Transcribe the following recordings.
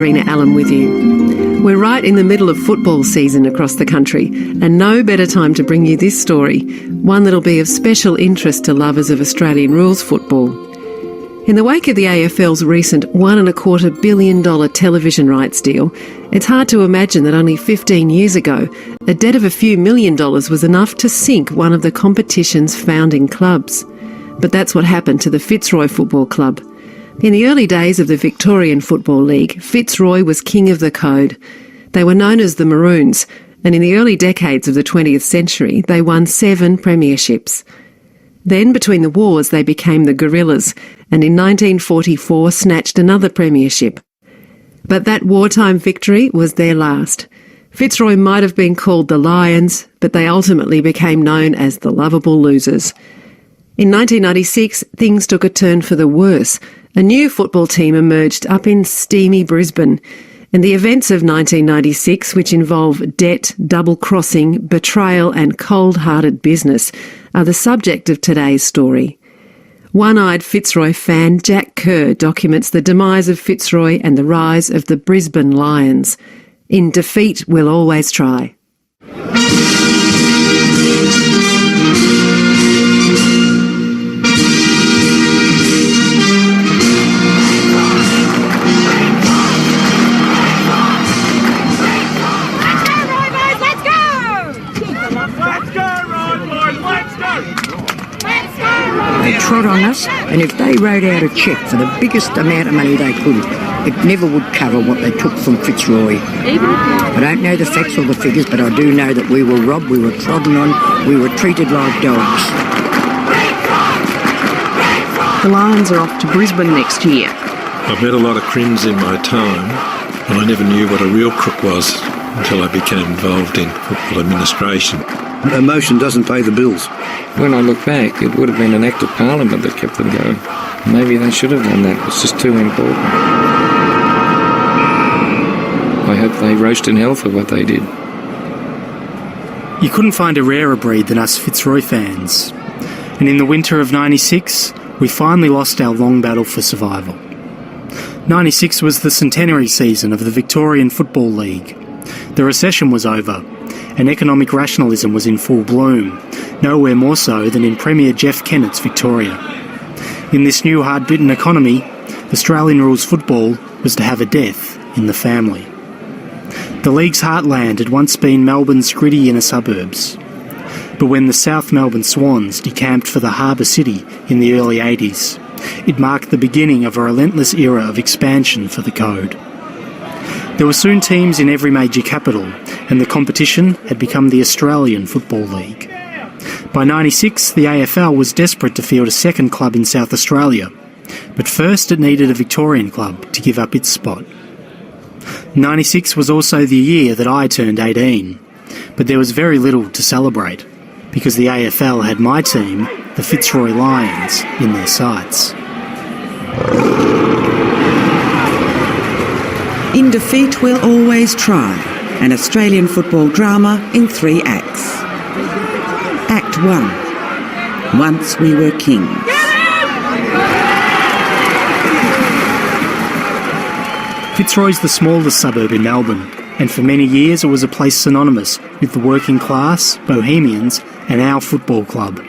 Rena Allen with you. We're right in the middle of football season across the country, and no better time to bring you this story, one that'll be of special interest to lovers of Australian rules football. In the wake of the AFL's recent $1.25 billion television rights deal, it's hard to imagine that only 15 years ago, a debt of a few $1 million was enough to sink one of the competition's founding clubs. But that's what happened to the Fitzroy Football Club. In the early days of the Victorian Football League, Fitzroy was king of the code. They were known as the Maroons, and in the early decades of the 20th century, they won 7 premierships. Then, between the wars, they became the Gorillas, and in 1944 snatched another premiership. But that wartime victory was their last. Fitzroy might have been called the Lions, but they ultimately became known as the Lovable Losers. In 1996, things took a turn for the worse. A new football team emerged up in steamy Brisbane, and the events of 1996, which involve debt, double-crossing, betrayal and cold-hearted business, are the subject of today's story. One-eyed Fitzroy fan Jack Kerr documents the demise of Fitzroy and the rise of the Brisbane Lions. In defeat, we'll always try. They trod on us, and if they wrote out a cheque for the biggest amount of money they could, it never would cover what they took from Fitzroy. I don't know the facts or the figures, but I do know that we were robbed, we were trodden on, we were treated like dogs. The Lions are off to Brisbane next year. I've met a lot of crims in my time, and I never knew what a real crook was until I became involved in football administration. Emotion doesn't pay the bills. When I look back, it would have been an act of Parliament that kept them going. Maybe they should have done that. It's just too important. I hope they roast in hell for what they did. You couldn't find a rarer breed than us Fitzroy fans. And in the winter of 96, we finally lost our long battle for survival. 96 was the centenary season of the Victorian Football League. The recession was over, and economic rationalism was in full bloom, nowhere more so than in Premier Jeff Kennett's Victoria. In this new hard-bitten economy, Australian rules football was to have a death in the family. The league's heartland had once been Melbourne's gritty inner suburbs. But when the South Melbourne Swans decamped for the harbour city in the early 80s, it marked the beginning of a relentless era of expansion for the code. There were soon teams in every major capital, and the competition had become the Australian Football League. By 96, the AFL was desperate to field a second club in South Australia, but first it needed a Victorian club to give up its spot. 96 was also the year that I turned 18, but there was very little to celebrate, because the AFL had my team, the Fitzroy Lions, in their sights. In defeat, we'll always try. An Australian football drama in 3 acts. Act 1. Once we were kings. Fitzroy's the smallest suburb in Melbourne, and for many years it was a place synonymous with the working class, bohemians, and our football club.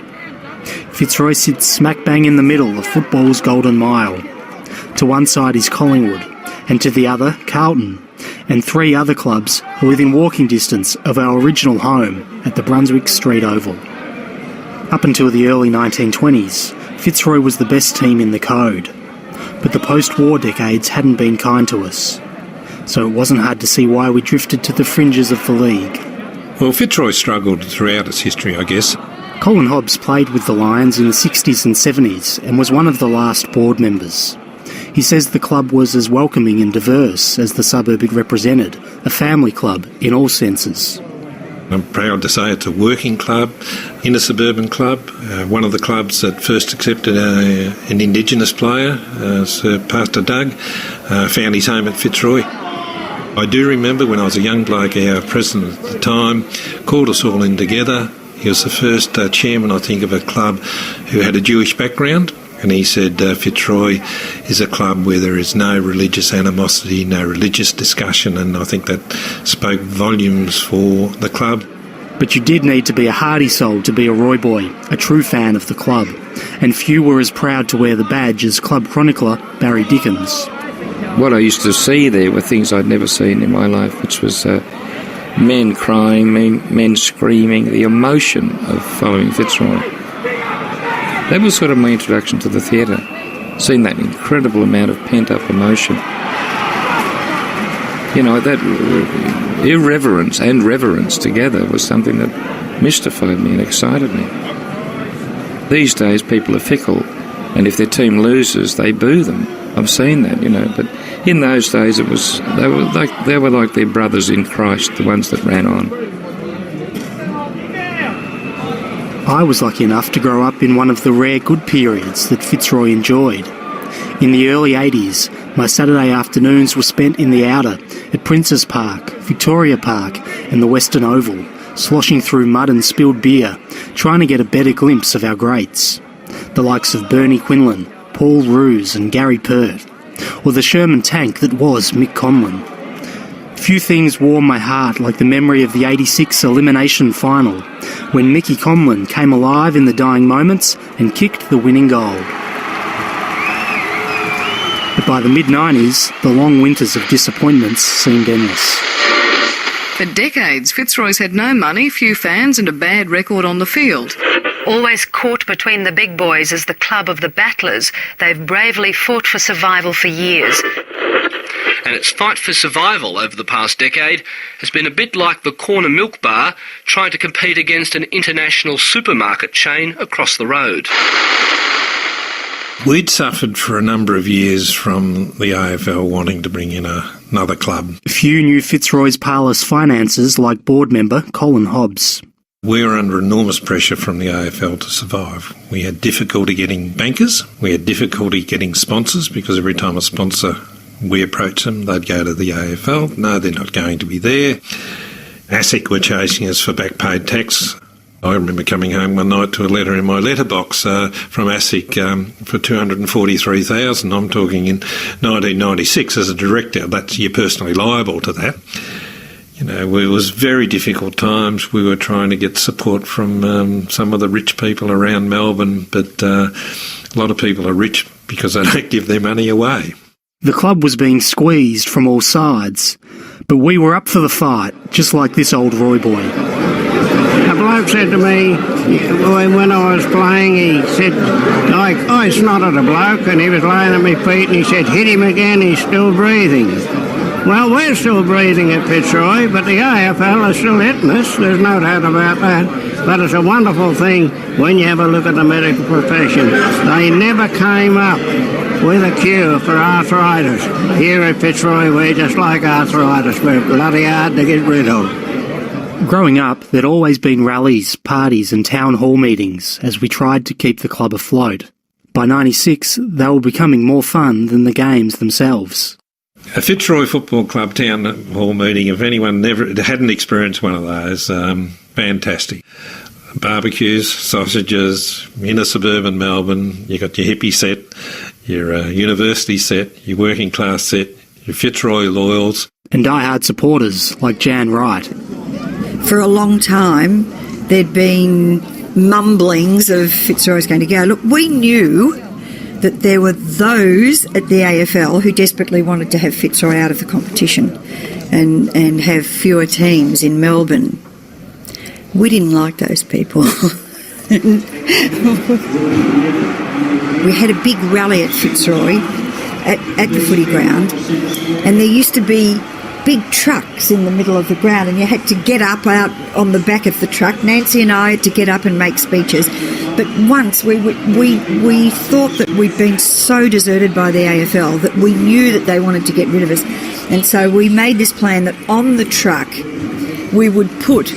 Fitzroy sits smack bang in the middle of football's golden mile. To one side is Collingwood, and to the other, Carlton, and 3 other clubs are within walking distance of our original home at the Brunswick Street Oval. Up until the early 1920s, Fitzroy was the best team in the code, but the post-war decades hadn't been kind to us, so it wasn't hard to see why we drifted to the fringes of the league. Well, Fitzroy struggled throughout its history, I guess. Colin Hobbs played with the Lions in the 60s and 70s and was one of the last board members. He says the club was as welcoming and diverse as the suburb it represented, a family club in all senses. I'm proud to say it's a working club, inner suburban club, one of the clubs that first accepted an Indigenous player, Sir Pastor Doug, found his home at Fitzroy. I do remember when I was a young bloke, our president at the time called us all in together. He was the first chairman, I think, of a club who had a Jewish background. And he said Fitzroy is a club where there is no religious animosity, no religious discussion, and I think that spoke volumes for the club. But you did need to be a hardy soul to be a Roy boy, a true fan of the club, and few were as proud to wear the badge as club chronicler Barry Dickens. What I used to see there were things I'd never seen in my life, which was men crying, men screaming, the emotion of following Fitzroy. That was sort of my introduction to the theatre, seeing that incredible amount of pent-up emotion. You know, that irreverence and reverence together was something that mystified me and excited me. These days people are fickle, and if their team loses, they boo them. I've seen that, you know, but in those days they were like their brothers in Christ, the ones that ran on. I was lucky enough to grow up in one of the rare good periods that Fitzroy enjoyed. In the early 80s, my Saturday afternoons were spent in the Outer, at Princes Park, Victoria Park and the Western Oval, sloshing through mud and spilled beer, trying to get a better glimpse of our greats. The likes of Bernie Quinlan, Paul Roos and Gary Pert, or the Sherman tank that was Mick Conlon. Few things warm my heart like the memory of the 86 elimination final, when Mickey Conlon came alive in the dying moments and kicked the winning goal. But by the mid-90s, the long winters of disappointments seemed endless. For decades, Fitzroy's had no money, few fans and a bad record on the field. Always caught between the big boys as the club of the battlers, they've bravely fought for survival for years. And its fight for survival over the past decade has been a bit like the corner milk bar trying to compete against an international supermarket chain across the road. We'd suffered for a number of years from the AFL wanting to bring in another club. Few knew Fitzroy's parlous finances like board member Colin Hobbs. We were under enormous pressure from the AFL to survive. We had difficulty getting bankers, we had difficulty getting sponsors, because every time a sponsor we approached them, they'd go to the AFL. No, they're not going to be there. ASIC were chasing us for back paid tax. I remember coming home one night to a letter in my letterbox from ASIC for $243,000. I'm talking in 1996 as a director. You're personally liable to that. You know, it was very difficult times. We were trying to get support from some of the rich people around Melbourne, but a lot of people are rich because they don't give their money away. The club was being squeezed from all sides, but we were up for the fight, just like this old Roy boy. A bloke said to me, when I was playing, he said, I snotted a bloke and he was laying at my feet and he said, hit him again, he's still breathing. Well, we're still breathing at Fitzroy, but the AFL is still hitting us, there's no doubt about that. But it's a wonderful thing when you have a look at the medical profession. They never came up with a cure for arthritis. Here at Fitzroy, we're just like arthritis, we're bloody hard to get rid of. Growing up, there'd always been rallies, parties and town hall meetings as we tried to keep the club afloat. By 96, they were becoming more fun than the games themselves. A Fitzroy Football Club town hall meeting, if anyone hadn't experienced one of those, fantastic. Barbecues, sausages, inner suburban Melbourne, you got your hippie set, your university set, your working class set, your Fitzroy loyals. And die-hard supporters like Jan Wright. For a long time, there'd been mumblings of Fitzroy's going to go. Look, we knew that there were those at the AFL who desperately wanted to have Fitzroy out of the competition and have fewer teams in Melbourne. We didn't like those people. We had a big rally at Fitzroy at the footy ground, and there used to be big trucks in the middle of the ground, and you had to get up out on the back of the truck. Nancy and I had to get up and make speeches. But once we thought that we'd been so deserted by the AFL that we knew that they wanted to get rid of us. And so we made this plan that on the truck we would put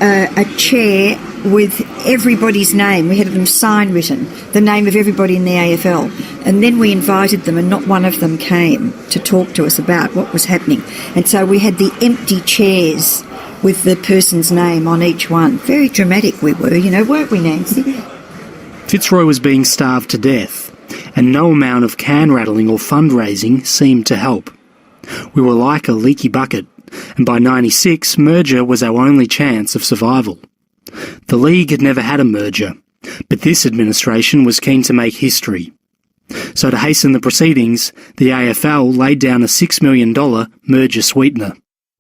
a chair with everybody's name. We had them sign written, the name of everybody in the AFL. And then we invited them and not one of them came to talk to us about what was happening. And so we had the empty chairs with the person's name on each one. Very dramatic we were, weren't we, Nancy? Fitzroy was being starved to death, and no amount of can rattling or fundraising seemed to help. We were like a leaky bucket, and by 96, merger was our only chance of survival. The league had never had a merger, but this administration was keen to make history. So to hasten the proceedings, the AFL laid down a $6 million merger sweetener.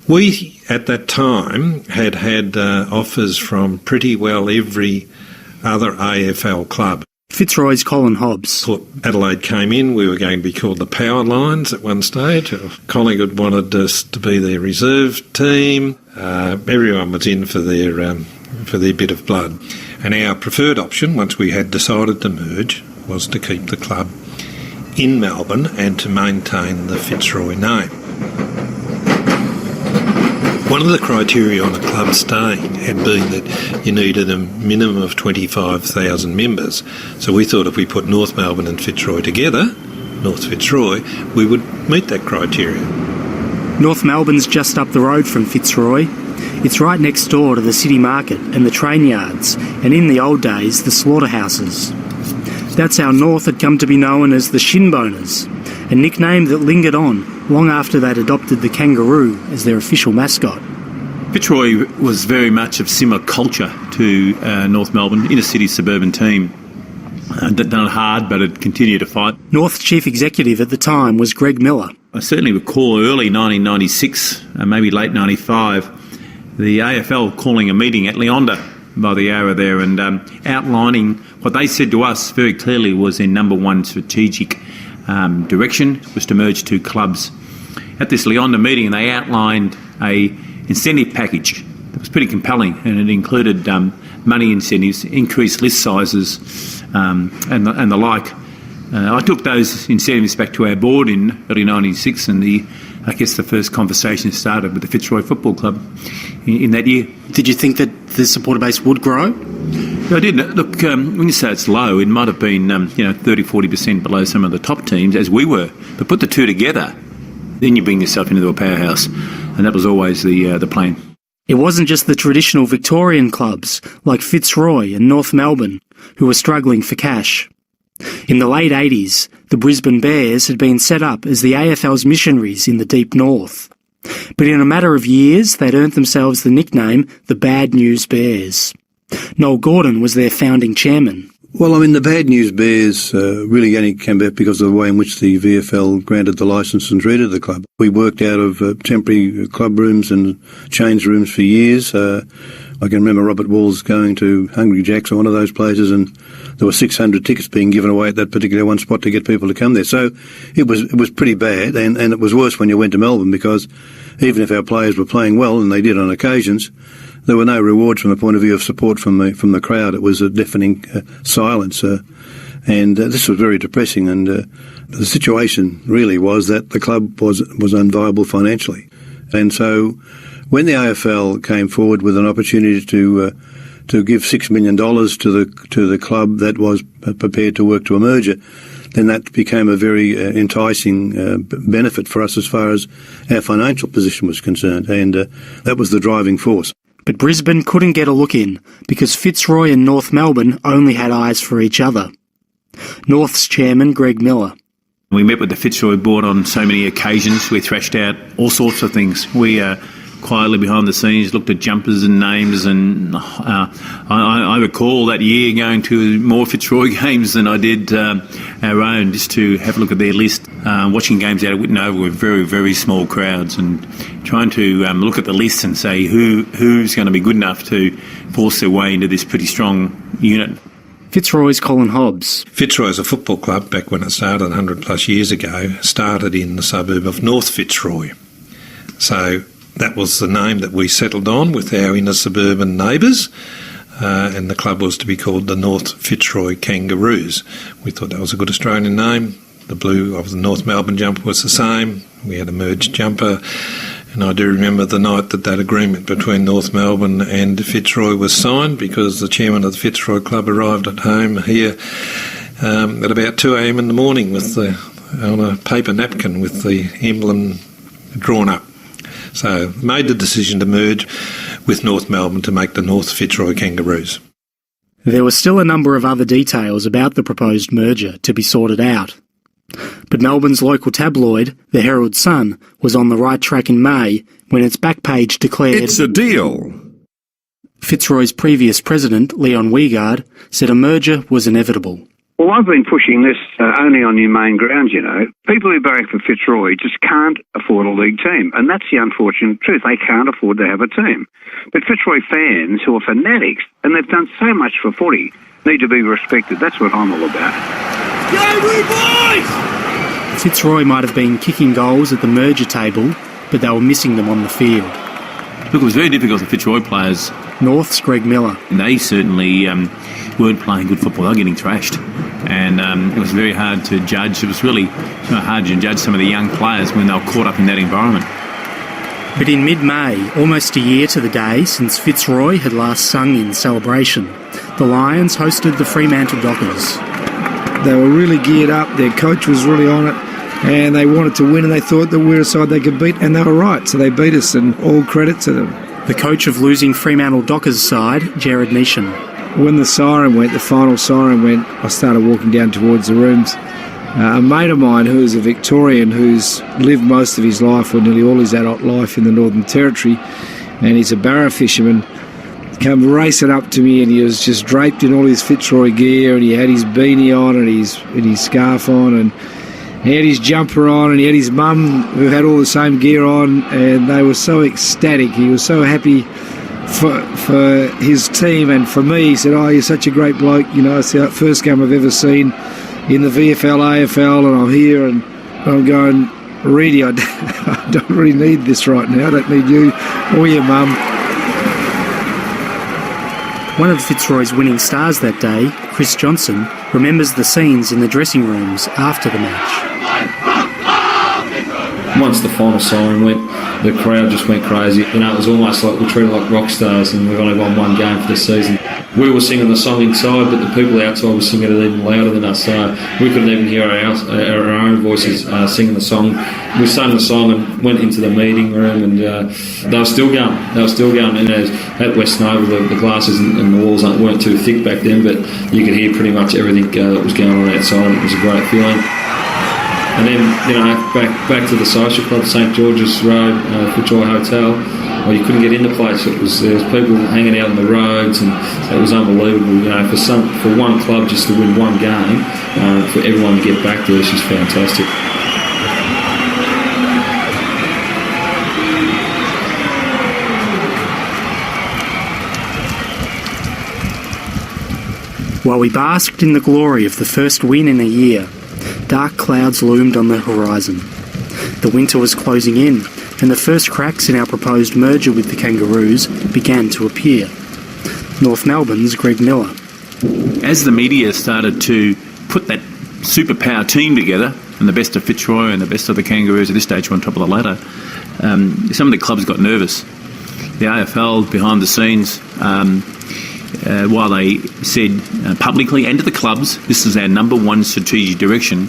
We, at that time, had offers from pretty well every other AFL club. Fitzroy's Colin Hobbs. Port Adelaide came in. We were going to be called the Power Lions at one stage. Collingwood wanted us to be their reserve team. Everyone was in for their bit of blood. And our preferred option, once we had decided to merge, was to keep the club in Melbourne and to maintain the Fitzroy name. One of the criteria on a club staying had been that you needed a minimum of 25,000 members. So we thought if we put North Melbourne and Fitzroy together, North Fitzroy, we would meet that criteria. North Melbourne's just up the road from Fitzroy. It's right next door to the city market and the train yards, and in the old days, the slaughterhouses. That's how North had come to be known as the Shinboners, a nickname that lingered on long after they'd adopted the kangaroo as their official mascot. Fitzroy was very much of similar culture to North Melbourne, inner city suburban team. Done it hard, but had continued to fight. North's chief executive at the time was Greg Miller. I certainly recall early 1996, maybe late 95, the AFL calling a meeting at Leonda by the hour there and outlining what they said to us very clearly was their number one strategic direction was to merge two clubs. At this Leonda meeting, they outlined a incentive package that was pretty compelling, and it included money incentives, increased list sizes, and the like. I took those incentives back to our board in early 96, and I guess the first conversation started with the Fitzroy Football Club in that year. Did you think that the supporter base would grow? I did. Look, when you say it's low, it might have been 30-40% below some of the top teams, as we were. But put the two together, then you bring yourself into a powerhouse, and that was always the plan. It wasn't just the traditional Victorian clubs like Fitzroy and North Melbourne who were struggling for cash. In the late 80s, the Brisbane Bears had been set up as the AFL's missionaries in the deep north. But in a matter of years, they'd earned themselves the nickname the Bad News Bears. Noel Gordon was their founding chairman. Well, I mean, the Bad News Bears really only came about because of the way in which the VFL granted the licence and treated the club. We worked out of temporary club rooms and change rooms for years. I can remember Robert Walls going to Hungry Jack's or one of those places, and there were 600 tickets being given away at that particular one spot to get people to come there. So it was pretty bad, and it was worse when you went to Melbourne, because even if our players were playing well, and they did on occasions, there were no rewards from the point of view of support from the crowd. It was a deafening silence, and this was very depressing. And the situation really was that the club was unviable financially, and so when the AFL came forward with an opportunity to give $6 million to the club that was prepared to work to a merger, then that became a very enticing benefit for us as far as our financial position was concerned, and that was the driving force. But Brisbane couldn't get a look in because Fitzroy and North Melbourne only had eyes for each other. North's chairman, Greg Miller. We met with the Fitzroy board on so many occasions. We thrashed out all sorts of things. We quietly behind the scenes looked at jumpers and names, and I recall that year going to more Fitzroy games than I did our own, just to have a look at their list. Watching games out of Whitten Oval with very, very small crowds, and trying to look at the list and say who's going to be good enough to force their way into this pretty strong unit. Fitzroy's Colin Hobbs. Fitzroy as a football club, back when it started 100 plus years ago, started in the suburb of North Fitzroy. So that was the name that we settled on with our inner suburban neighbours, and the club was to be called the North Fitzroy Kangaroos. We thought that was a good Australian name. The blue of the North Melbourne jumper was the same. We had a merged jumper, and I do remember the night that agreement between North Melbourne and Fitzroy was signed, because the chairman of the Fitzroy Club arrived at home here at about 2 a.m. in the morning on a paper napkin with the emblem drawn up. So made the decision to merge with North Melbourne to make the North Fitzroy Kangaroos. There were still a number of other details about the proposed merger to be sorted out. But Melbourne's local tabloid, the Herald Sun, was on the right track in May when its back page declared, "It's a deal." Fitzroy's previous president, Leon Wiegard, said a merger was inevitable. Well, I've been pushing this only on your main ground, you know. People who barrack for Fitzroy just can't afford a league team, and that's the unfortunate truth. They can't afford to have a team. But Fitzroy fans, who are fanatics, and they've done so much for footy, need to be respected. That's what I'm all about. Go Blue Boys! Fitzroy might have been kicking goals at the merger table, but they were missing them on the field. Look, it was very difficult for Fitzroy players. North's Greg Miller. They certainly weren't playing good football. They were getting thrashed. And it was very hard to judge. It was really hard to judge some of the young players when they were caught up in that environment. But in mid-May, almost a year to the day since Fitzroy had last sung in celebration, the Lions hosted the Fremantle Dockers. They were really geared up. Their coach was really on it. And they wanted to win, and they thought that we're a side they could beat, and they were right. So they beat us, and all credit to them. The coach of losing Fremantle Dockers' side, Jared Neesham. When the siren went, the final siren went, I started walking down towards the rooms. A mate of mine who is a Victorian who's lived most of his life, or nearly all his adult life, in the Northern Territory, and he's a barra fisherman, came racing up to me, and he was just draped in all his Fitzroy gear, and he had his beanie on and his scarf on, and he had his jumper on, and he had his mum who had all the same gear on, and they were so ecstatic. He was so happy for his team and for me. He said, "Oh, you're such a great bloke. You know, it's the first game I've ever seen in the VFL, AFL, and I'm here." And I'm going, "Really, I don't really need this right now. I don't need you or your mum." One of Fitzroy's winning stars that day, Chris Johnson, remembers the scenes in the dressing rooms after the match. Once the final siren went, the crowd just went crazy. You know, it was almost like we were treated like rock stars, and we've only won one game for the season. We were singing the song inside, but the people outside were singing it even louder than us, so we couldn't even hear our own voices singing the song. We sang the song and went into the meeting room, and they were still going. And at Western Oval, the glasses and the walls weren't too thick back then, but you could hear pretty much everything that was going on outside. It was a great feeling. And then, you know, back to the social club, St George's Road, Fitzroy Hotel. Well, you couldn't get in the place. There was people hanging out on the roads, and it was unbelievable. You know, for one club just to win one game, for everyone to get back there, it's just fantastic. While we basked in the glory of the first win in a year, dark clouds loomed on the horizon. The winter was closing in, and the first cracks in our proposed merger with the Kangaroos began to appear. North Melbourne's Greg Miller. As the media started to put that superpower team together, and the best of Fitzroy and the best of the Kangaroos at this stage were on top of the ladder, some of the clubs got nervous. The AFL, behind the scenes, while they said publicly and to the clubs, this is our number one strategic direction,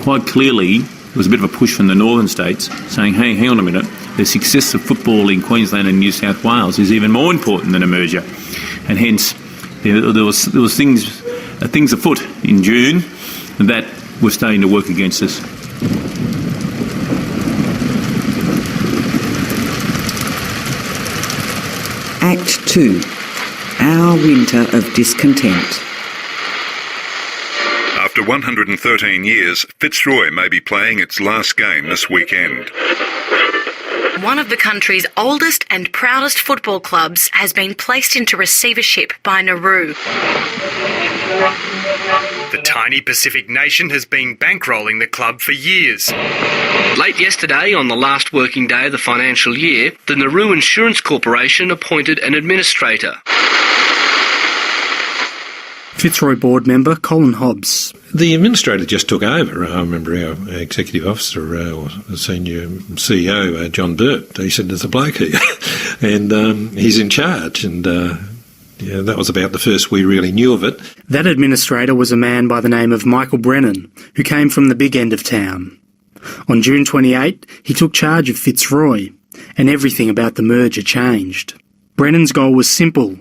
quite clearly there was a bit of a push from the northern states saying, hey, hang on a minute, the success of football in Queensland and New South Wales is even more important than a merger. And hence there was things afoot in June that were starting to work against us. Act 2. Our winter of discontent. After 113 years, Fitzroy may be playing its last game this weekend. One of the country's oldest and proudest football clubs has been placed into receivership by Nauru. The tiny Pacific nation has been bankrolling the club for years. Late yesterday, on the last working day of the financial year, the Nauru Insurance Corporation appointed an administrator. Fitzroy board member Colin Hobbs. The administrator just took over. I remember our executive officer or senior CEO, John Burt, he said, there's a bloke here and he's in charge. And that was about the first we really knew of it. That administrator was a man by the name of Michael Brennan, who came from the big end of town. On June 28, he took charge of Fitzroy, and everything about the merger changed. Brennan's goal was simple: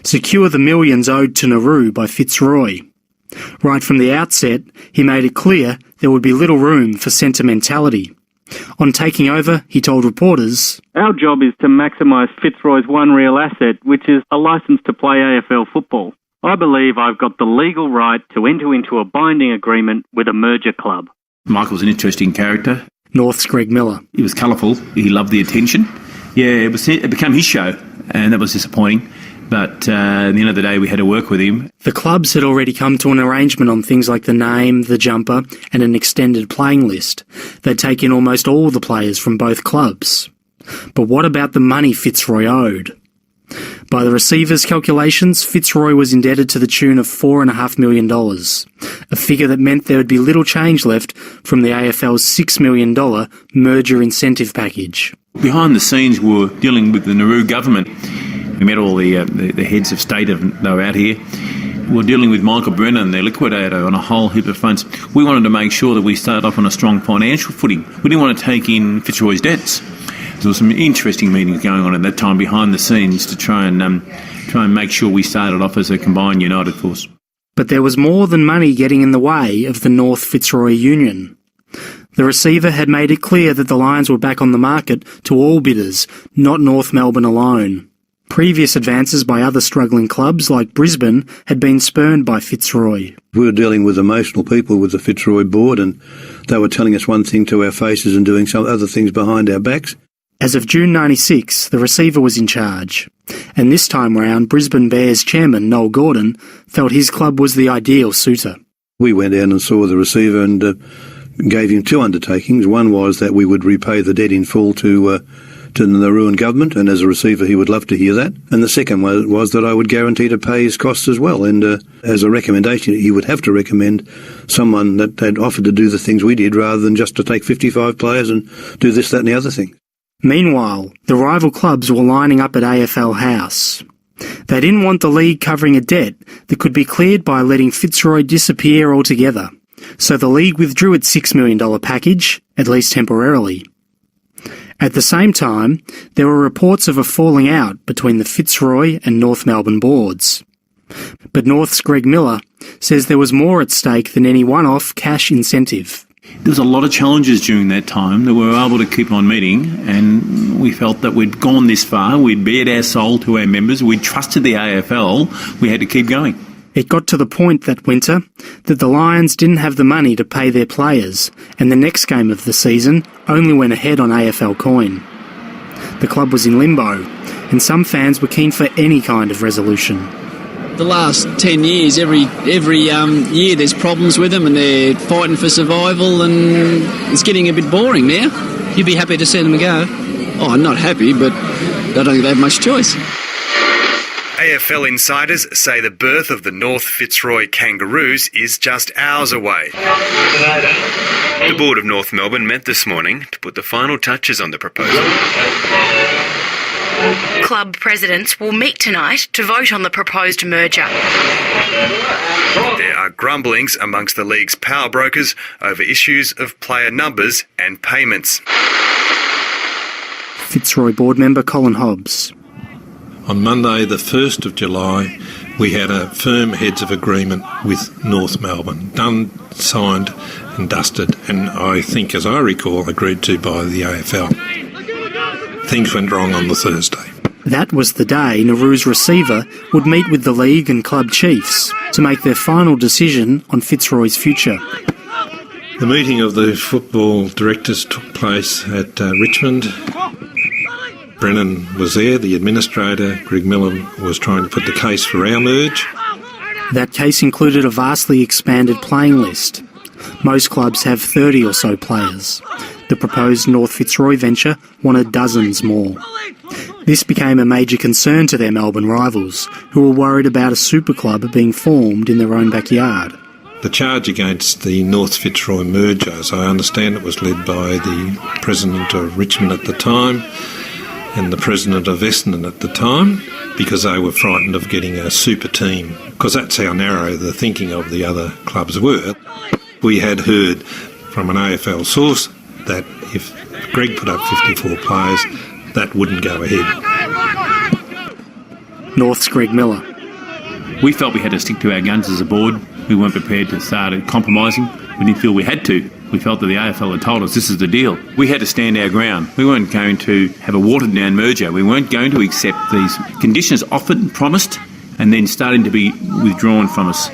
secure the millions owed to Nauru by Fitzroy. Right from the outset, he made it clear there would be little room for sentimentality. On taking over, he told reporters, "Our job is to maximise Fitzroy's one real asset, which is a licence to play AFL football. I believe I've got the legal right to enter into a binding agreement with a merger club." Michael's an interesting character. North's Greg Miller. He was colourful. He loved the attention. Yeah, it became his show, and that was disappointing. But at the end of the day, we had to work with him. The clubs had already come to an arrangement on things like the name, the jumper, and an extended playing list. They'd take in almost all the players from both clubs. But what about the money Fitzroy owed? By the receiver's calculations, Fitzroy was indebted to the tune of $4.5 million, a figure that meant there would be little change left from the AFL's $6 million merger incentive package. Behind the scenes, we were dealing with the Nauru government. We met all the heads of state, they were out here. We were dealing with Michael Brennan, their liquidator, on a whole heap of fronts. We wanted to make sure that we started off on a strong financial footing. We didn't want to take in Fitzroy's debts. There were some interesting meetings going on at that time behind the scenes to try and make sure we started off as a combined united force. But there was more than money getting in the way of the North Fitzroy Union. The receiver had made it clear that the Lions were back on the market to all bidders, not North Melbourne alone. Previous advances by other struggling clubs like Brisbane had been spurned by Fitzroy. We were dealing with emotional people with the Fitzroy board, and they were telling us one thing to our faces and doing some other things behind our backs. As of June 96, the receiver was in charge, and this time round Brisbane Bears chairman Noel Gordon felt his club was the ideal suitor. We went down and saw the receiver and gave him two undertakings. One was that we would repay the debt in full to the Nauruan government, and as a receiver he would love to hear that. And the second was that I would guarantee to pay his costs as well, and as a recommendation he would have to recommend someone that had offered to do the things we did rather than just to take 55 players and do this, that and the other thing. Meanwhile, the rival clubs were lining up at AFL House. They didn't want the league covering a debt that could be cleared by letting Fitzroy disappear altogether, so the league withdrew its $6 million package, at least temporarily. At the same time, there were reports of a falling out between the Fitzroy and North Melbourne boards. But North's Greg Miller says there was more at stake than any one-off cash incentive. There was a lot of challenges during that time that we were able to keep on meeting, and we felt that we'd gone this far, we'd bared our soul to our members, we'd trusted the AFL, we had to keep going. It got to the point that winter that the Lions didn't have the money to pay their players, and the next game of the season only went ahead on AFL coin. The club was in limbo, and some fans were keen for any kind of resolution. The last 10 years, every year there's problems with them and they're fighting for survival, and it's getting a bit boring now. You'd be happy to see them go? Oh, I'm not happy, but I don't think they have much choice. AFL insiders say the birth of the North Fitzroy Kangaroos is just hours away. The board of North Melbourne met this morning to put the final touches on the proposal. Club presidents will meet tonight to vote on the proposed merger. There are grumblings amongst the league's power brokers over issues of player numbers and payments. Fitzroy board member Colin Hobbs. On Monday, the 1st of July, we had a firm heads of agreement with North Melbourne, done, signed and dusted, and I think, as I recall, agreed to by the AFL. Things went wrong on the Thursday. That was the day Nauru's receiver would meet with the league and club chiefs to make their final decision on Fitzroy's future. The meeting of the football directors took place at Richmond. Brennan was there, the administrator. Greg Miller was trying to put the case for our merge. That case included a vastly expanded playing list. Most clubs have 30 or so players. The proposed North Fitzroy venture wanted dozens more. This became a major concern to their Melbourne rivals, who were worried about a super club being formed in their own backyard. The charge against the North Fitzroy merger, as I understand it, was led by the president of Richmond at the time and the president of Essendon at the time, because they were frightened of getting a super team, because that's how narrow the thinking of the other clubs were. We had heard from an AFL source that if Greg put up 54 players, that wouldn't go ahead. North's Greg Miller. We felt we had to stick to our guns as a board. We weren't prepared to start compromising. We didn't feel we had to. We felt that the AFL had told us this is the deal. We had to stand our ground. We weren't going to have a watered-down merger. We weren't going to accept these conditions offered and promised and then starting to be withdrawn from us.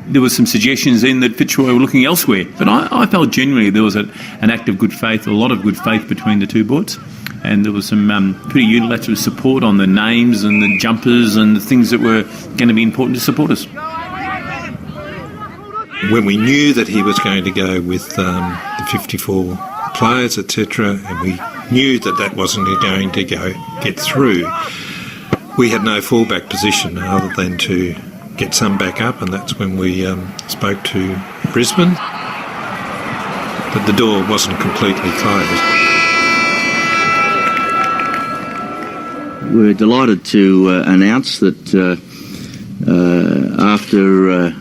There were some suggestions then that Fitzroy were looking elsewhere. But I felt genuinely there was an act of good faith, a lot of good faith between the two boards. And there was some pretty unilateral support on the names and the jumpers and the things that were going to be important to support us. When we knew that he was going to go with the 54 players, etc., and we knew that that wasn't going to get through, we had no fallback position other than to get some back up, and that's when we spoke to Brisbane. But the door wasn't completely closed. We're delighted to announce that after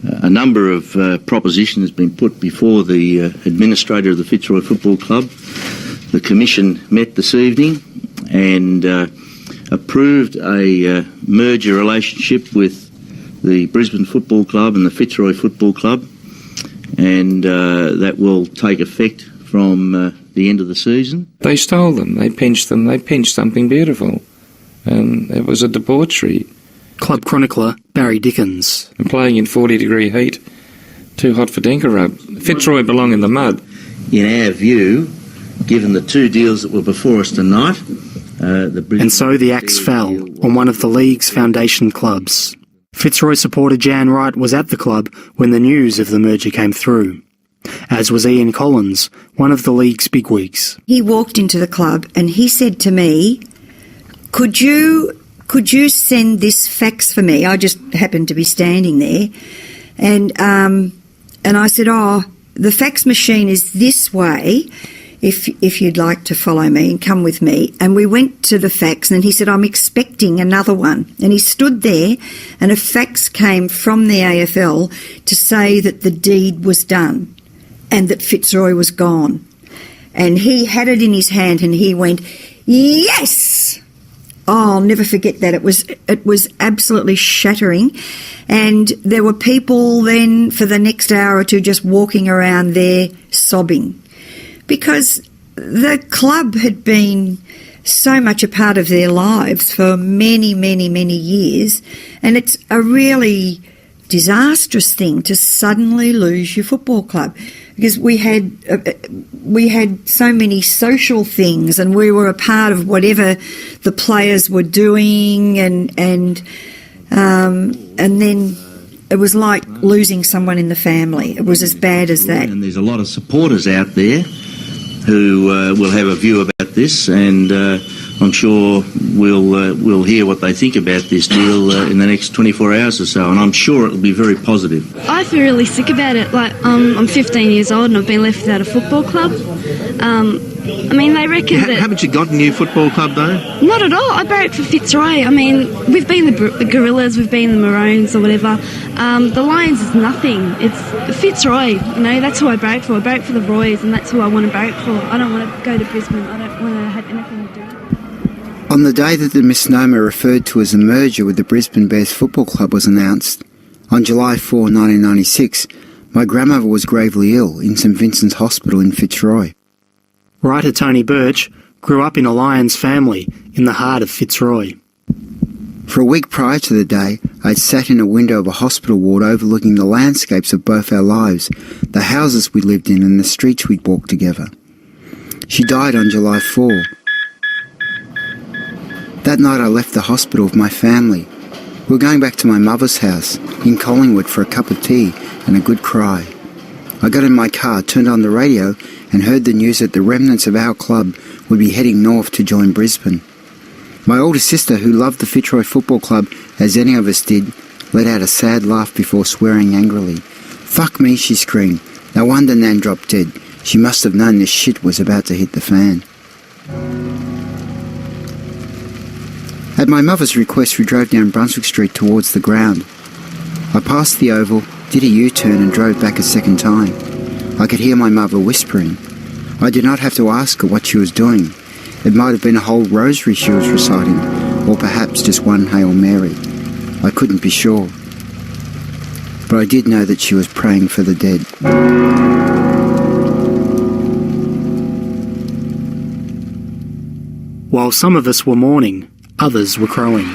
a number of propositions has been put before the administrator of the Fitzroy Football Club, the Commission met this evening and approved a merger relationship with the Brisbane Football Club and the Fitzroy Football Club, and that will take effect from the end of the season. They stole them, they pinched something beautiful, and it was a debauchery. Club chronicler Barry Dickens. And playing in 40-degree heat, too hot for Dinkerub. Fitzroy belong in the mud. In our view, given the two deals that were before us tonight, and so the axe fell on one of the league's foundation clubs. Fitzroy supporter Jan Wright was at the club when the news of the merger came through, as was Ian Collins, one of the league's bigwigs. He walked into the club and he said to me, Could you send this fax for me? I just happened to be standing there. And I said, the fax machine is this way, if you'd like to follow me and come with me. And we went to the fax and he said, I'm expecting another one. And he stood there and a fax came from the AFL to say that the deed was done and that Fitzroy was gone. And he had it in his hand and he went, yes! Oh, I'll never forget that. It was absolutely shattering. And there were people then for the next hour or two just walking around there sobbing because the club had been so much a part of their lives for many, many, many years. And it's a really disastrous thing to suddenly lose your football club because we had so many social things and we were a part of whatever the players were doing and then it was like losing someone in the family. It was as bad as that. And there's a lot of supporters out there who will have a view about this, and I'm sure we'll hear what they think about this deal in the next 24 hours or so, and I'm sure it'll be very positive. I feel really sick about it. I'm 15 years old and I've been left without a football club. I mean, they reckon that... Haven't you got a new football club, though? Not at all. I barrack for Fitzroy. I mean, we've been the Gorillas, we've been the Maroons or whatever. The Lions is nothing. It's Fitzroy, that's who I barrack for. I barrack for the Roys, and that's who I want to barrack for. I don't want to go to Brisbane. I don't want to have anything to do with it. On the day that the misnomer referred to as a merger with the Brisbane Bears Football Club was announced, on July 4, 1996, my grandmother was gravely ill in St Vincent's Hospital in Fitzroy. Writer Tony Birch grew up in a Lions family in the heart of Fitzroy. For a week prior to the day, I'd sat in a window of a hospital ward overlooking the landscapes of both our lives, the houses we lived in and the streets we'd walked together. She died on July 4. That night I left the hospital with my family. We were going back to my mother's house in Collingwood for a cup of tea and a good cry. I got in my car, turned on the radio and heard the news that the remnants of our club would be heading north to join Brisbane. My older sister, who loved the Fitzroy Football Club as any of us did, let out a sad laugh before swearing angrily. "Fuck me," she screamed. "No wonder Nan dropped dead. She must have known this shit was about to hit the fan." At my mother's request, we drove down Brunswick Street towards the ground. I passed the oval, did a U-turn and drove back a second time. I could hear my mother whispering. I did not have to ask her what she was doing. It might have been a whole rosary she was reciting, or perhaps just one Hail Mary. I couldn't be sure. But I did know that she was praying for the dead. While some of us were mourning, others were crowing.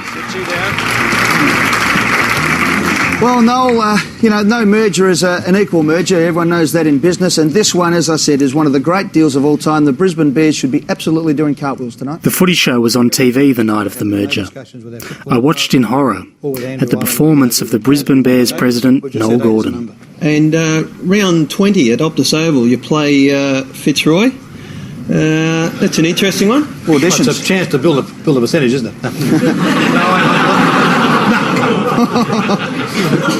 Well, Noel, no merger is an equal merger. Everyone knows that in business. And this one, as I said, is one of the great deals of all time. The Brisbane Bears should be absolutely doing cartwheels tonight. The footy show was on TV the night of the merger. I watched in horror at the performance of the Brisbane Bears president, Noel Gordon. And round 20 at Optus Oval, you play Fitzroy. That's an interesting one. Auditions. Well, it's a chance to build a percentage, isn't it?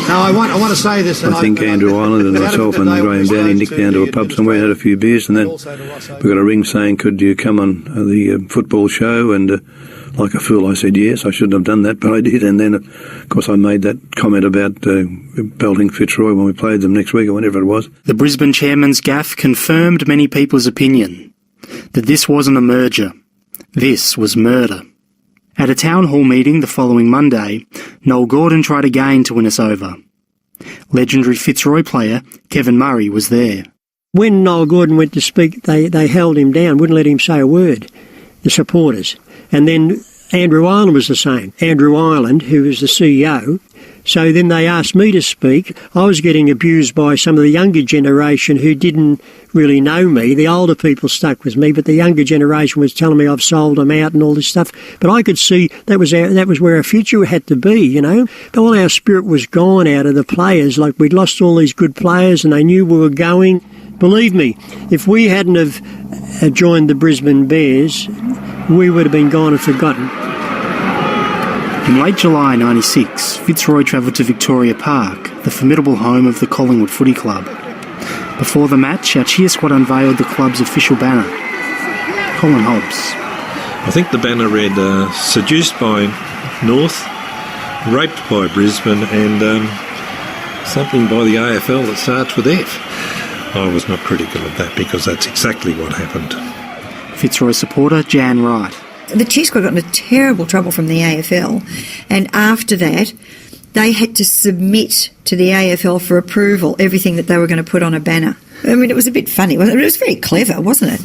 No, I want to say this. I think Andrew Ireland and myself and Graham Downey nicked down to a pub somewhere and had a few beers, and then we got a ring saying, could you come on the football show? And like a fool, I said yes. I shouldn't have done that, but I did. And then, of course, I made that comment about belting Fitzroy when we played them next week or whenever it was. The Brisbane chairman's gaffe confirmed many people's opinion that this wasn't a merger. This was murder. At a town hall meeting the following Monday, Noel Gordon tried again to win us over. Legendary Fitzroy player Kevin Murray was there. When Noel Gordon went to speak, they held him down, wouldn't let him say a word, the supporters. And then Andrew Ireland was the same. Andrew Ireland, who was the CEO. So then they asked me to speak. I was getting abused by some of the younger generation who didn't really know me. The older people stuck with me, but the younger generation was telling me I've sold them out and all this stuff. But I could see that was where our future had to be, But all our spirit was gone out of the players. Like, we'd lost all these good players and they knew we were going. Believe me, if we hadn't have joined the Brisbane Bears, we would have been gone and forgotten. In late July 96, Fitzroy travelled to Victoria Park, the formidable home of the Collingwood Footy Club. Before the match, our cheer squad unveiled the club's official banner. Colin Hobbs. I think the banner read, seduced by North, raped by Brisbane, and something by the AFL that starts with F. I was not critical of that because that's exactly what happened. Fitzroy supporter Jan Wright. The cheer squad got into terrible trouble from the AFL, and after that they had to submit to the AFL for approval everything that they were going to put on a banner. I mean, it was a bit funny, wasn't it? It was very clever, wasn't it?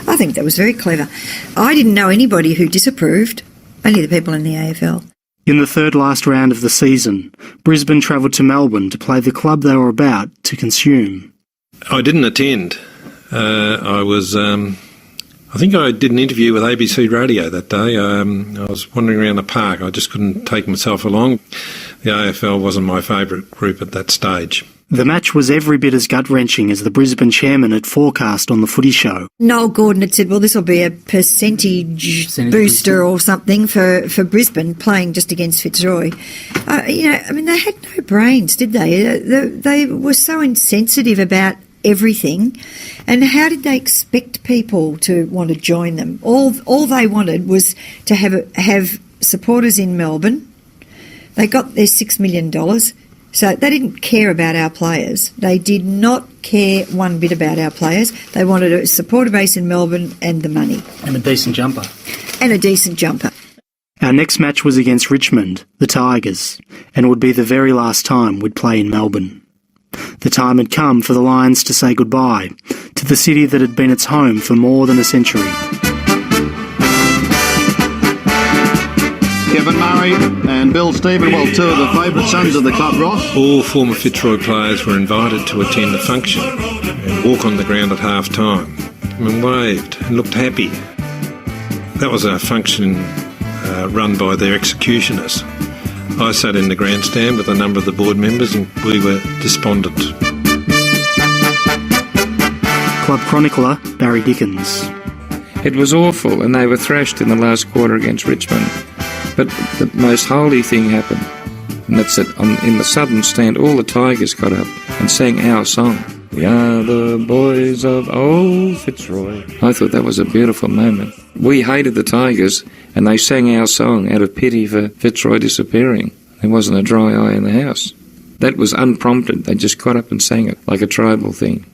I think that was very clever. I didn't know anybody who disapproved, only the people in the AFL. In the third last round of the season, Brisbane travelled to Melbourne to play the club they were about to consume. I didn't attend. I think I did an interview with ABC Radio that day. I was wandering around the park. I just couldn't take myself along. The AFL wasn't my favourite group at that stage. The match was every bit as gut-wrenching as the Brisbane chairman had forecast on the footy show. Noel Gordon had said, well, this will be a percentage booster or something for Brisbane playing just against Fitzroy. They had no brains, did they? They were so insensitive about everything, and how did they expect people to want to join them? All they wanted was to have supporters in Melbourne. They got their $6 million, so they didn't care about our players. They did not care one bit about our players. They wanted a supporter base in Melbourne and the money. And a decent jumper. Our next match was against Richmond, the Tigers, and would be the very last time we'd play in Melbourne. The time had come for the Lions to say goodbye to the city that had been its home for more than a century. Kevin Murray and Bill Stephen, two of the favourite sons of the club, Ross. All former Fitzroy players were invited to attend the function and walk on the ground at half-time and waved and looked happy. That was a function run by their executioners. I sat in the grandstand with a number of the board members and we were despondent. Club chronicler Barry Dickens. It was awful and they were thrashed in the last quarter against Richmond. But the most holy thing happened, and that's that in the southern stand all the Tigers got up and sang our song. We are the boys of old Fitzroy. I thought that was a beautiful moment. We hated the Tigers and they sang our song out of pity for Fitzroy disappearing. There wasn't a dry eye in the house. That was unprompted. They just got up and sang it like a tribal thing.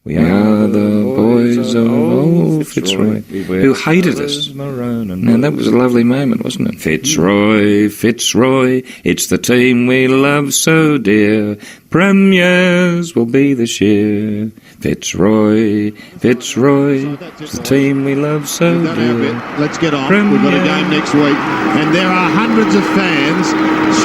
We are the boys of old Fitzroy, who hated us. And that was a lovely moment, wasn't it? Fitzroy, Fitzroy, it's the team we love so dear. Premiers will be this year. Fitzroy, Fitzroy, it's the team we love so dear. Let's get on. We've got a game next week. And there are hundreds of fans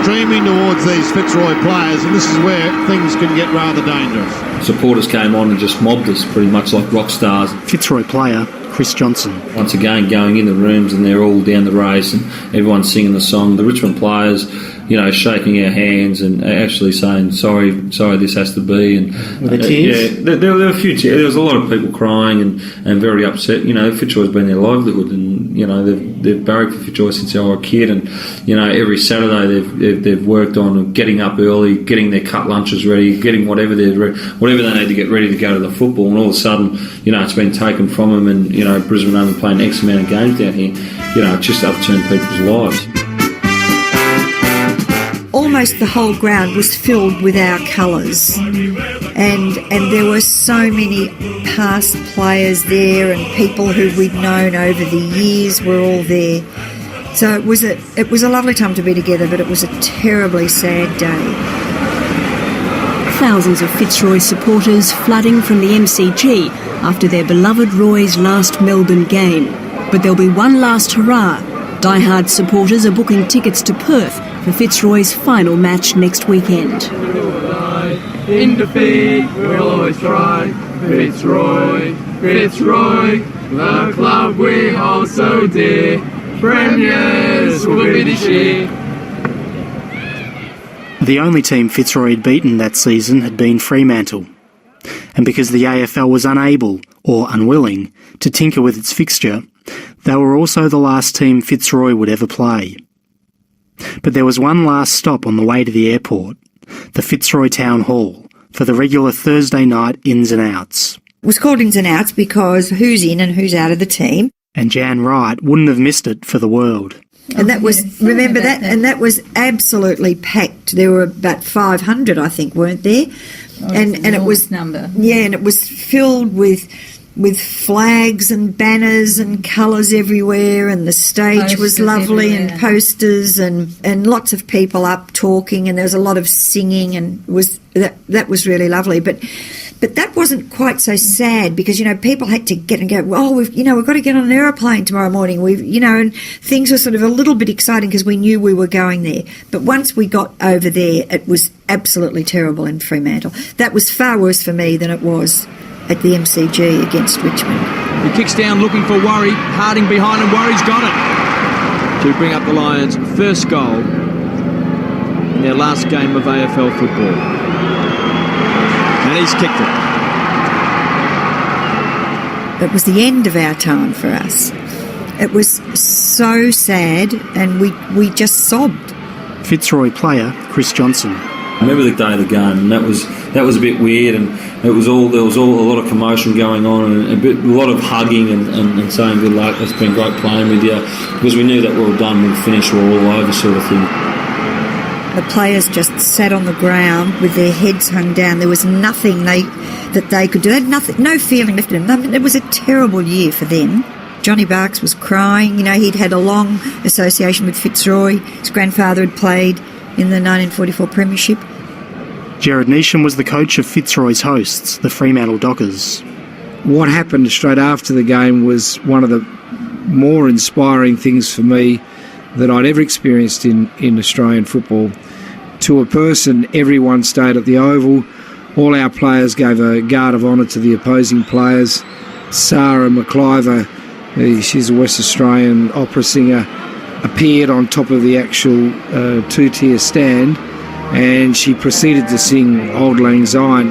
streaming towards these Fitzroy players, and this is where things can get rather dangerous. Supporters came on and just mobbed us pretty much like rock stars. Fitzroy player Chris Johnson. Once again, going in the rooms and they're all down the race and everyone's singing the song. The Richmond players, shaking our hands and actually saying, sorry, this has to be. And were there tears? Yeah, there were a few tears. There was a lot of people crying and very upset. Fitzroy's been their livelihood, and they've barracked for Fitzroy since they were a kid. And every Saturday they've worked on getting up early, getting their cut lunches ready, getting whatever they need to get ready to go to the football. And all of a sudden, it's been taken from them. And Brisbane only playing X amount of games down here. It just upturned people's lives. Almost the whole ground was filled with our colours, and there were so many past players there, and people who we'd known over the years were all there. So it was a lovely time to be together, but it was a terribly sad day. Thousands of Fitzroy supporters flooding from the MCG after their beloved Roy's last Melbourne game. But there'll be one last hurrah. Die-hard supporters are booking tickets to Perth for Fitzroy's final match next weekend. In defeat, we'll always try. Fitzroy, Fitzroy, the club we hold so dear. Premiers will be this year. The only team Fitzroy had beaten that season had been Fremantle. And because the AFL was unable, or unwilling, to tinker with its fixture, they were also the last team Fitzroy would ever play. But there was one last stop on the way to the airport, the Fitzroy Town Hall, for the regular Thursday night ins and outs. It was called ins and outs because who's in and who's out of the team. And Jan Wright wouldn't have missed it for the world. And that was, remember that? And that was absolutely packed. There were about 500, I think, weren't there? And it was number. Yeah, and it was filled with flags and banners and colours everywhere, and the stage posters was lovely everywhere. And posters and lots of people up talking, and there was a lot of singing, and that was really lovely. But that wasn't quite so sad because people had to get and go. Oh, we've got to get on an aeroplane tomorrow morning. And things were sort of a little bit exciting because we knew we were going there. But once we got over there, it was absolutely terrible in Fremantle. That was far worse for me than it was at the MCG against Richmond. He kicks down looking for Worry. Harding behind him. Worry's got it to bring up the Lions' first goal in their last game of AFL football. And he's kicked it. It was the end of our time for us. It was so sad, and we just sobbed. Fitzroy player Chris Johnson. I remember the day of the game, and that was a bit weird, and there was all a lot of commotion going on, and a lot of hugging and saying good luck. It's been great playing with you, because we knew that we were done, we'd finish, we're all over, sort of thing. The players just sat on the ground with their heads hung down. There was nothing that they could do. They had nothing, no feeling left in them. I mean, it was a terrible year for them. Johnny Barks was crying. He'd had a long association with Fitzroy. His grandfather had played in the 1944 Premiership. Gerard Neesham was the coach of Fitzroy's hosts, the Fremantle Dockers. What happened straight after the game was one of the more inspiring things for me that I'd ever experienced in Australian football. To a person, everyone stayed at the Oval. All our players gave a guard of honour to the opposing players. Sarah McIver, she's a West Australian opera singer, appeared on top of the actual two-tier stand, and she proceeded to sing Auld Lang Syne.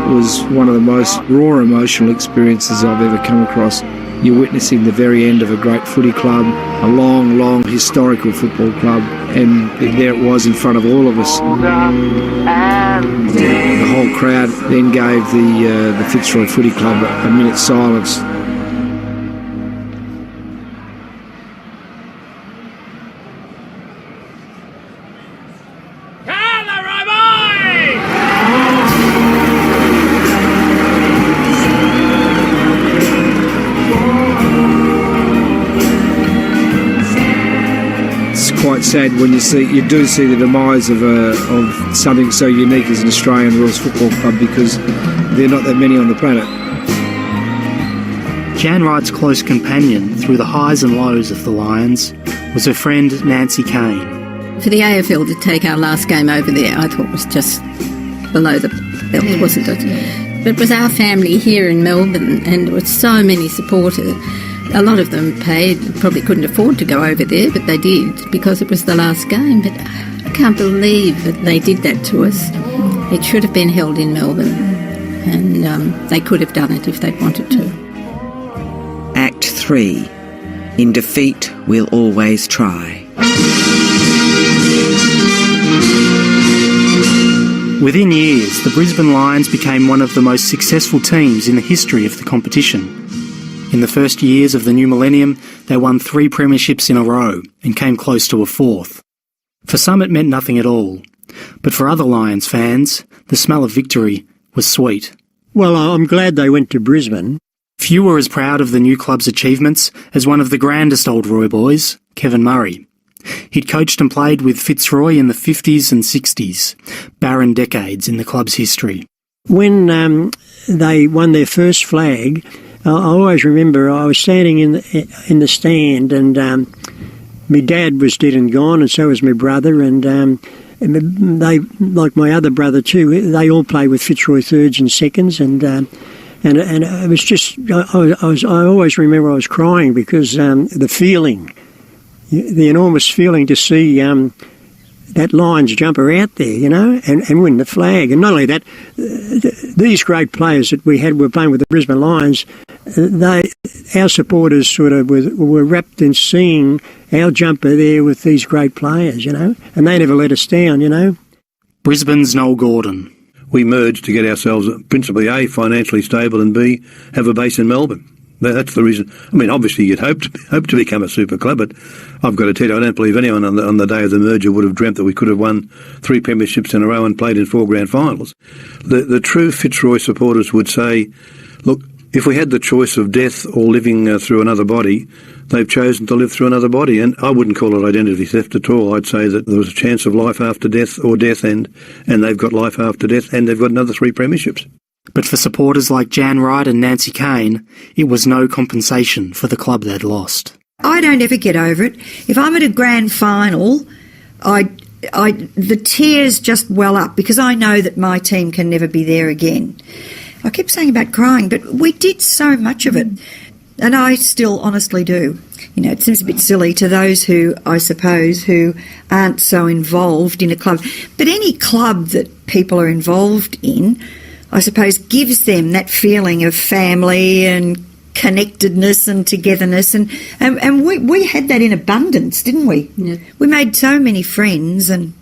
It was one of the most raw emotional experiences I've ever come across. You're witnessing the very end of a great footy club, a long, long historical football club, and there it was in front of all of us. The whole crowd then gave the Fitzroy Footy Club a minute's silence. quite sad when you do see the demise of something so unique as an Australian rules football club, because there are not that many on the planet. Jan Wright's close companion through the highs and lows of the Lions was her friend Nancy Kane. For the AFL to take our last game over there, I thought was just below the belt, wasn't it? But it was our family here in Melbourne, and there were so many supporters. A lot of them probably couldn't afford to go over there, but they did because it was the last game. But I can't believe that they did that to us. It should have been held in Melbourne, and they could have done it if they'd wanted to. Act 3. In defeat, we'll always try. Within years, the Brisbane Lions became one of the most successful teams in the history of the competition. In the first years of the new millennium, they won 3 premierships in a row and came close to a 4th. For some it meant nothing at all, but for other Lions fans, the smell of victory was sweet. Well, I'm glad they went to Brisbane. Few were as proud of the new club's achievements as one of the grandest old Roy boys, Kevin Murray. He'd coached and played with Fitzroy in the 50s and 60s, barren decades in the club's history. When they won their first flag, I always remember I was standing in the stand, and my dad was dead and gone, and so was my brother, and they, like my other brother too, they all played with Fitzroy thirds and seconds, and it was just, I always remember I was crying because the feeling, the enormous feeling to see that Lions jumper out there, you know, and win the flag. And not only that, these great players that we had were playing with the Brisbane Lions, our supporters sort of were wrapped in seeing our jumper there with these great players, you know, and they never let us down, you know. Brisbane's Noel Gordon. We merged to get ourselves principally A, financially stable, and B, have a base in Melbourne. That's the reason. I mean, obviously you'd hope to become a super club, but I've got to tell you, I don't believe anyone on the day of the merger would have dreamt that we could have won 3 premierships in a row and played in 4 grand finals. The true Fitzroy supporters would say, look, if we had the choice of death or living through another body, they've chosen to live through another body. And I wouldn't call it identity theft at all. I'd say that there was a chance of life after death or death and they've got life after death, and they've got another 3 premierships. But for supporters like Jan Wright and Nancy Kane, it was no compensation for the club they'd lost. I don't ever get over it. If I'm at a grand final, the tears just well up because I know that my team can never be there again. I keep saying about crying, but we did so much of it, and I still honestly do. You know, it seems a bit silly to those who, I suppose, who aren't so involved in a club. But any club that people are involved in, I suppose, gives them that feeling of family and connectedness and togetherness, and we had that in abundance, didn't we? Yeah. We made so many friends, and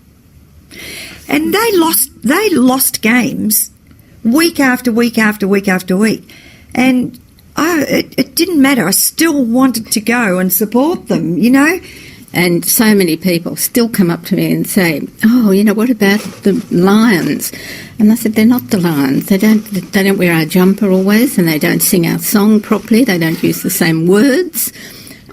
they lost games week after week after week after week, and it didn't matter. I still wanted to go and support them, you know. And so many people still come up to me and say, oh, you know, what about the Lions? And I said, they're not the Lions. They don't wear our jumper always, and they don't sing our song properly. They don't use the same words.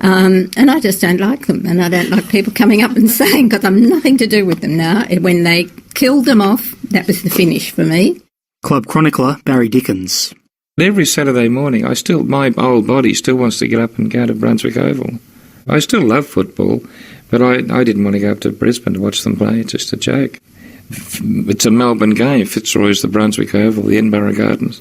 And I just don't like them. And I don't like people coming up and saying, because I'm nothing to do with them now. When they killed them off, that was the finish for me. Club chronicler Barry Dickens. Every Saturday morning, my old body still wants to get up and go to Brunswick Oval. I still love football, but I didn't want to go up to Brisbane to watch them play. It's just a joke. It's a Melbourne game. Fitzroy's the Brunswick Oval, the Edinburgh Gardens.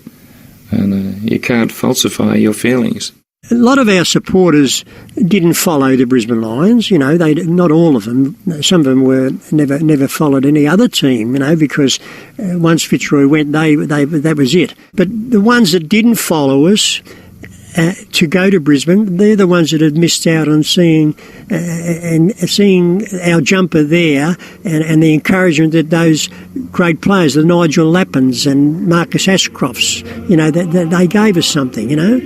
And you can't falsify your feelings. A lot of our supporters didn't follow the Brisbane Lions, you know, not all of them. Some of them were never followed any other team, you know, because once Fitzroy went, that was it. But the ones that didn't follow us to go to Brisbane, they're the ones that had missed out on seeing our jumper there and the encouragement that those great players, the Nigel Lappins and Marcus Ashcrofts, you know, that they gave us something, you know.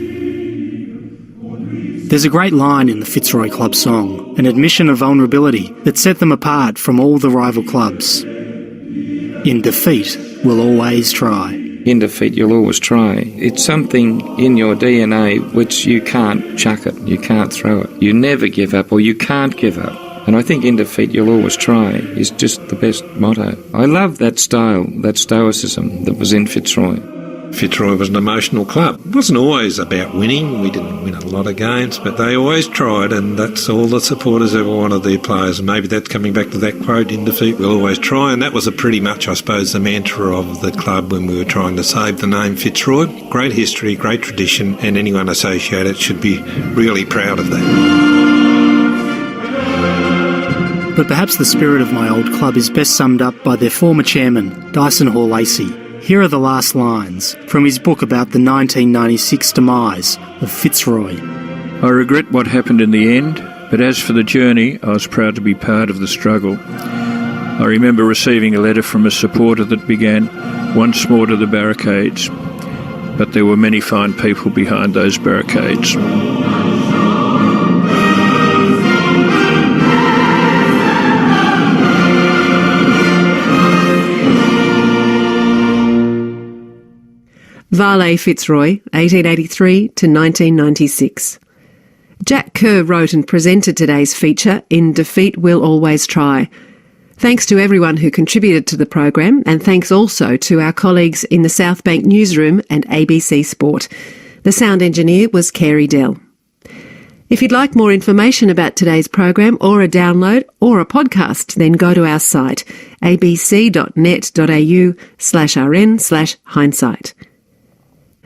There's a great line in the Fitzroy Club song, an admission of vulnerability that set them apart from all the rival clubs. In defeat, we'll always try. In defeat, you'll always try. It's something in your DNA which you can't chuck it, you can't throw it. You never give up, or you can't give up. And I think in defeat you'll always try is just the best motto. I love that style, that stoicism that was in Fitzroy. Fitzroy was an emotional club. It wasn't always about winning. We didn't win a lot of games, but they always tried, and that's all the supporters ever wanted their players. And maybe that's coming back to that quote, in defeat we'll always try, and that was a pretty much, I suppose, the mantra of the club when we were trying to save the name Fitzroy. Great history, great tradition, and anyone associated should be really proud of that. But perhaps the spirit of my old club is best summed up by their former chairman, Dyson Hall-Lacey. Here are the last lines from his book about the 1996 demise of Fitzroy. I regret what happened in the end, but as for the journey, I was proud to be part of the struggle. I remember receiving a letter from a supporter that began, "Once more to the barricades," but there were many fine people behind those barricades. Vale Fitzroy, 1883 to 1996. Jack Kerr wrote and presented today's feature, In Defeat We'll Always Try. Thanks to everyone who contributed to the program, and thanks also to our colleagues in the South Bank newsroom and ABC Sport. The sound engineer was Carey Dell. If you'd like more information about today's program or a download or a podcast, then go to our site, abc.net.au/rn/hindsight.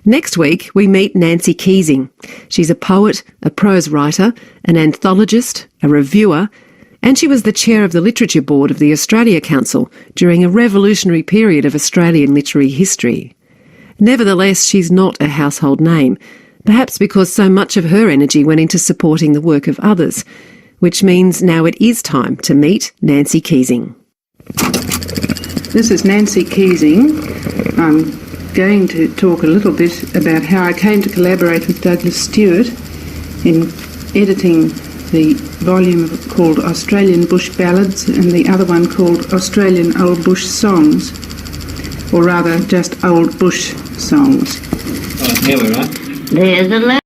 Next week, we meet Nancy Keesing. She's a poet, a prose writer, an anthologist, a reviewer, and she was the chair of the Literature Board of the Australia Council during a revolutionary period of Australian literary history. Nevertheless, she's not a household name, perhaps because so much of her energy went into supporting the work of others, which means now it is time to meet Nancy Keesing. This is Nancy Keesing. I'm going to talk a little bit about how I came to collaborate with Douglas Stewart in editing the volume called Australian Bush Ballads and the other one called Australian Old Bush Songs, or rather just Old Bush Songs. Here we are. There's a